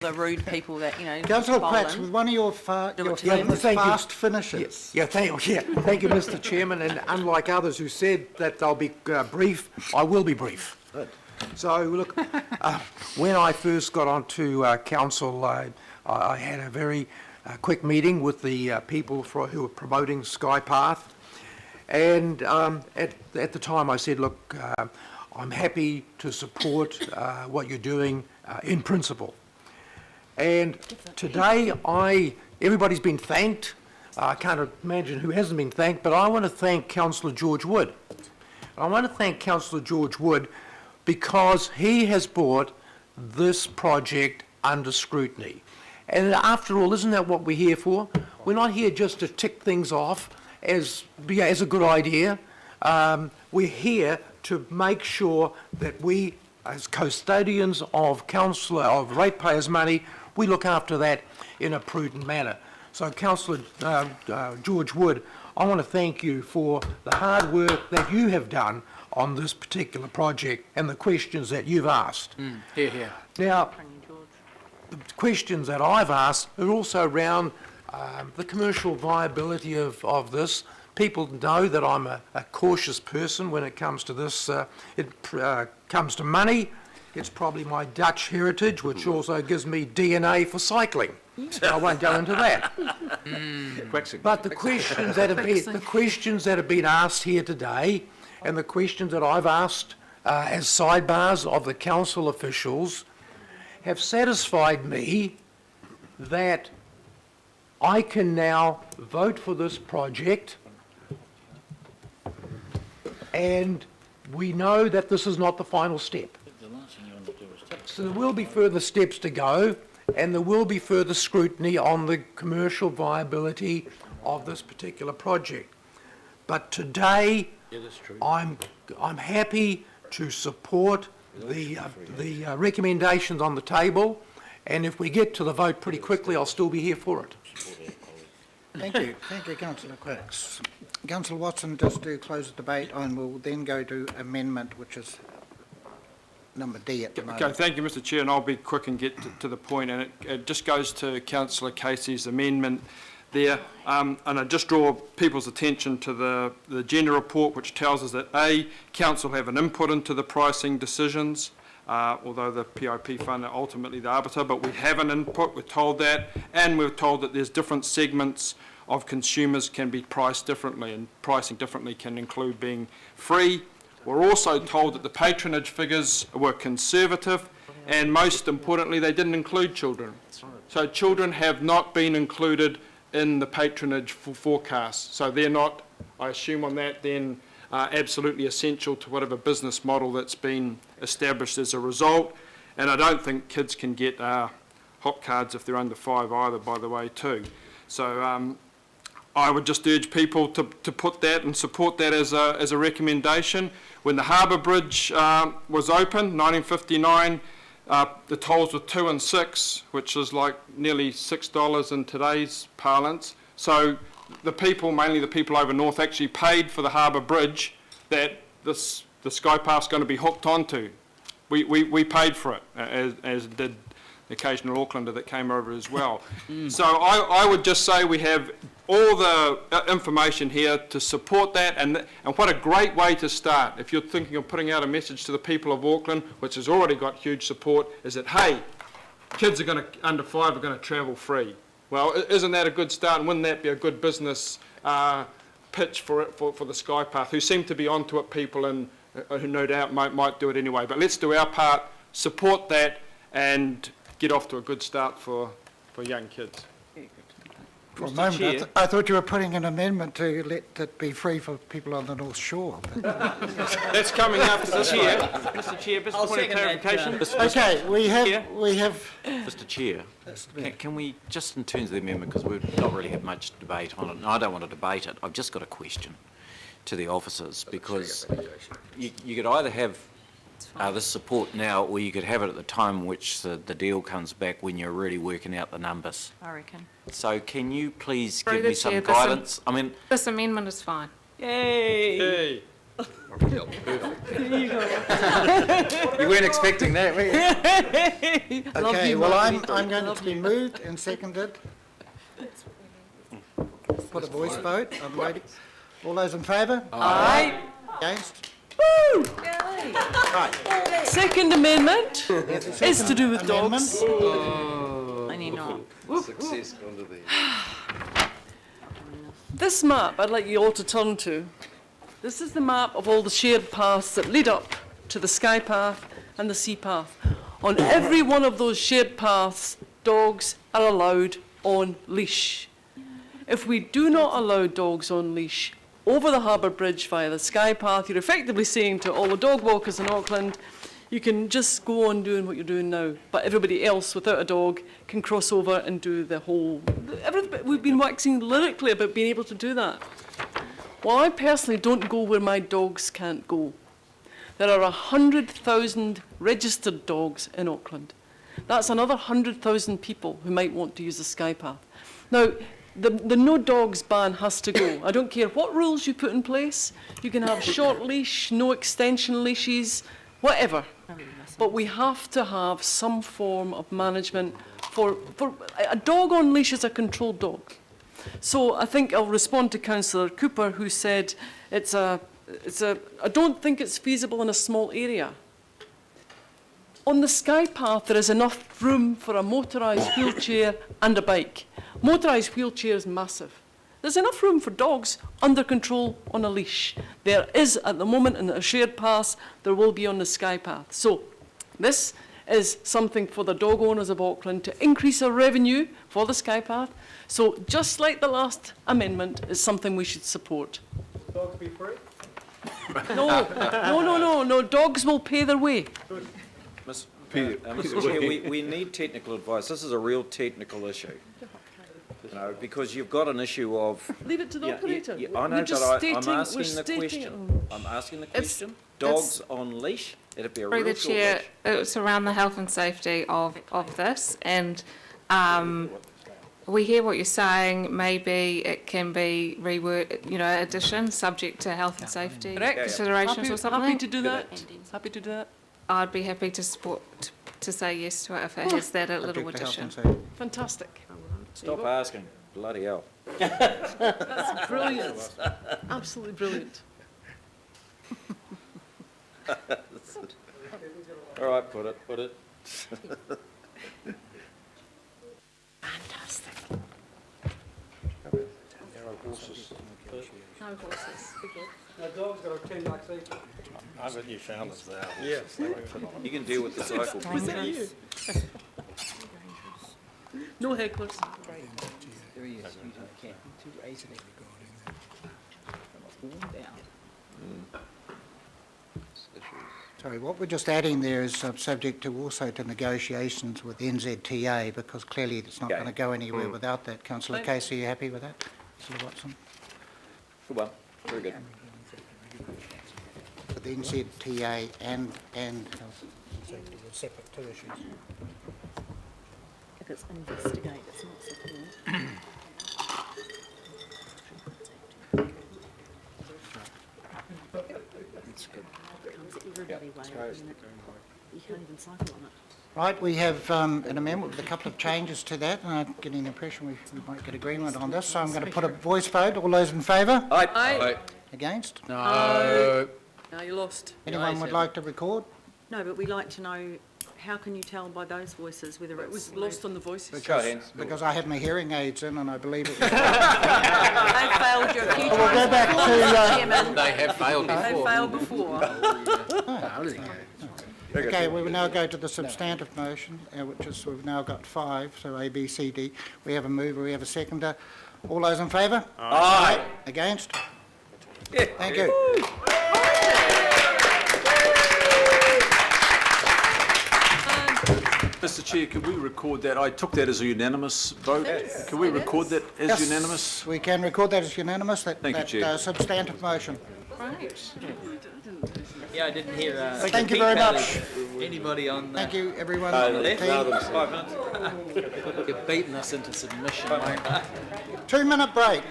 the rude people that, you know, Councillor bowl Quacks, in. with one of your Do it to famous them. fast finishes. Thank you, Mr. Chairman. And unlike others who said that they'll be brief, I will be brief. Good. So, look, when I first got onto council, I had a very quick meeting with the people who were promoting SkyPath. And at the time I said, look, I'm happy to support what you're doing in principle. And today, everybody's been thanked. I can't imagine who hasn't been thanked, but I want to thank Councillor George Wood. I want to thank Councillor George Wood because he has brought this project under scrutiny. And after all, isn't that what we're here for? We're not here just to tick things off as a good idea. We're here to make sure that we, as custodians of ratepayers' money, we look after that in a prudent manner. So, Councillor George Wood, I want to thank you for the hard work that you have done on this particular project and the questions that you've asked. Hear, hear. Now, the questions that I've asked are also around the commercial viability of this. People know that I'm a cautious person when it comes to this. It comes to money. It's probably my Dutch heritage, which also gives me DNA for cycling. I won't go into that. But the questions that have been asked here today, and the questions that I've asked as sidebars of the council officials, have satisfied me that I can now vote for this project, and we know that this is not the final step. So there will be further steps to go, and there will be further scrutiny on the commercial viability of this particular project. But today, I'm happy to support the recommendations on the table, and if we get to the vote pretty quickly, I'll still be here for it. Thank you, Councillor Quacks. Councillor Watson, just to close the debate, and we'll then go to amendment, which is number D at the moment. Okay, thank you, Mr. Chair, and I'll be quick and get to the point. And it just goes to Councillor Casey's amendment there, and I just draw people's attention to the gender report, which tells us that A, council have an input into the pricing decisions, although the PIP fund are ultimately the arbiter, but we have an input, we're told that, and we're told that there's different segments of consumers can be priced differently, and pricing differently can include being free. We're also told that the patronage figures were conservative, and most importantly, they didn't include children. So children have not been included in the patronage forecast. So they're not, I assume on that, then absolutely essential to whatever business model that's been established as a result. And I don't think kids can get hop cards if they're under 5 either, by the way, too. So I would just urge people to put that and support that as a recommendation. When the Harbour Bridge was opened, 1959, the tolls were 2 and 6, which is like nearly $6 in today's parlance. So the people, mainly the people over north, actually paid for the Harbour Bridge that the SkyPath's going to be hooked onto. We paid for it, as did the occasional Aucklander that came over as well. So I would just say we have all the information here to support that, and what a great way to start. If you're thinking of putting out a message to the people of Auckland, which has already got huge support, is that, hey, kids are under 5 are going to travel free. Well, isn't that a good start, and wouldn't that be a good business pitch for the SkyPath, who seem to be onto it, people and who no doubt might do it anyway. But let's do our part, support that, and get off to a good start for young kids. For a moment, I thought you were putting an amendment to let it be free for people on the North Shore. That's coming after this year. Mr. Chair, just a point of clarification. Okay, we have... Mr. Chair, can we, just in terms of the amendment, because we've not really had much debate on it, and I don't want to debate it, I've just got a question to the officers, because you could either have this support now, or you could have it at the time in which the deal comes back when you're really working out the numbers. I reckon. So can you please give me some guidance? This amendment is fine. Yay! You weren't expecting that, were you? Okay, well, I'm going to be moved and seconded. Put a voice vote. I'm waiting. All those in favour? Aye. Against? Woo! Right. Second amendment is to do with Amendment. dogs. Only not. This map I'd like you all to turn to. This is the map of all the shared paths that lead up to the Sky Path and the Sea Path. On every one of those shared paths, dogs are allowed on leash. If we do not allow dogs on leash over the Harbour Bridge via the Sky Path, you're effectively saying to all the dog walkers in Auckland, you can just go on doing what you're doing now, but everybody else without a dog can cross over and do the whole... We've been waxing lyrically about being able to do that. Well, I personally don't go where my dogs can't go. There are 100,000 registered dogs in Auckland. That's another 100,000 people who might want to use the Sky Path. Now, the no dogs ban has to go. I don't care what rules you put in place. You can have short leash, no extension leashes, whatever. But we have to have some form of management for a dog on leash is a controlled dog. So I think I'll respond to Councillor Cooper, who said I don't think it's feasible in a small area. On the Sky Path, there is enough room for a motorised wheelchair and a bike. Motorised wheelchair is massive. There's enough room for dogs under control on a leash. There is at the moment in a shared path, there will be on the Sky Path. So this is something for the dog owners of Auckland to increase our revenue for the Sky Path. So just like the last amendment, is something we should support. Dogs be free? No, dogs will pay their way. Mr. Chair, we need technical advice. This is a real technical issue. You know, because you've got an issue of... Leave it to the operator. I know, We're just but stating- I'm we're asking the stating question. it. I'm asking the It's- question. Dogs on leash, it'd be a Through real the short chair, leash. it's around the health and safety of this, and we hear what you're saying. Maybe it can be reword, addition, subject to health and safety Correct. considerations or something. Happy to do that. Happy to do that. I'd be happy to support, to say yes to it if it has that little Subject to health addition. and safety. Fantastic. Stop asking. Bloody hell. That's brilliant. Absolutely brilliant. All right, put it. Fantastic. No horses. No, dogs got a 10 lakhs each. I bet you found us that. Yeah. You can deal with the cycle. Was that you? No hecklers. Sorry, what we're just adding there is subject to also to negotiations with NZTA, because clearly it's not Okay. going to go anywhere without that. Councillor Right. Casey, are you happy with that? Councillor Watson? Good one. Very good. With NZTA and health and safety, they're separate two issues. If it's investigate, it's not support. Comes everybody way, isn't it? You can't even cycle on it. Right, we have an amendment with a couple of changes to that, and I'm getting the impression we might get agreement on this, so I'm going to put a voice vote. All those in favour? Aye. Against? No. Now you lost. Anyone would like to record? No, but we like to know, how can you tell by those voices whether It it was was lost on the voices. Show of hands. Because I had my hearing aids in and I believe it was... They failed you a few We'll go times back before, to, Mr. Chairman. They have failed They before. failed before. Okay, we will now go to the substantive motion, which is, we've now got 5, so A, B, C, D. We have a mover, we have a seconder. All those in favour? Aye. Against? Thank you. Mr Chair, can we record that? I took that as a unanimous vote. Can we record that as Yes, unanimous? we can record that as unanimous, that Thank you, Chair. substantive motion. Right. Yeah, I didn't hear. Thank you very much. Anybody on the Thank you, everyone on the left? team. 5 minutes. You're beating us into submission. 2-minute break.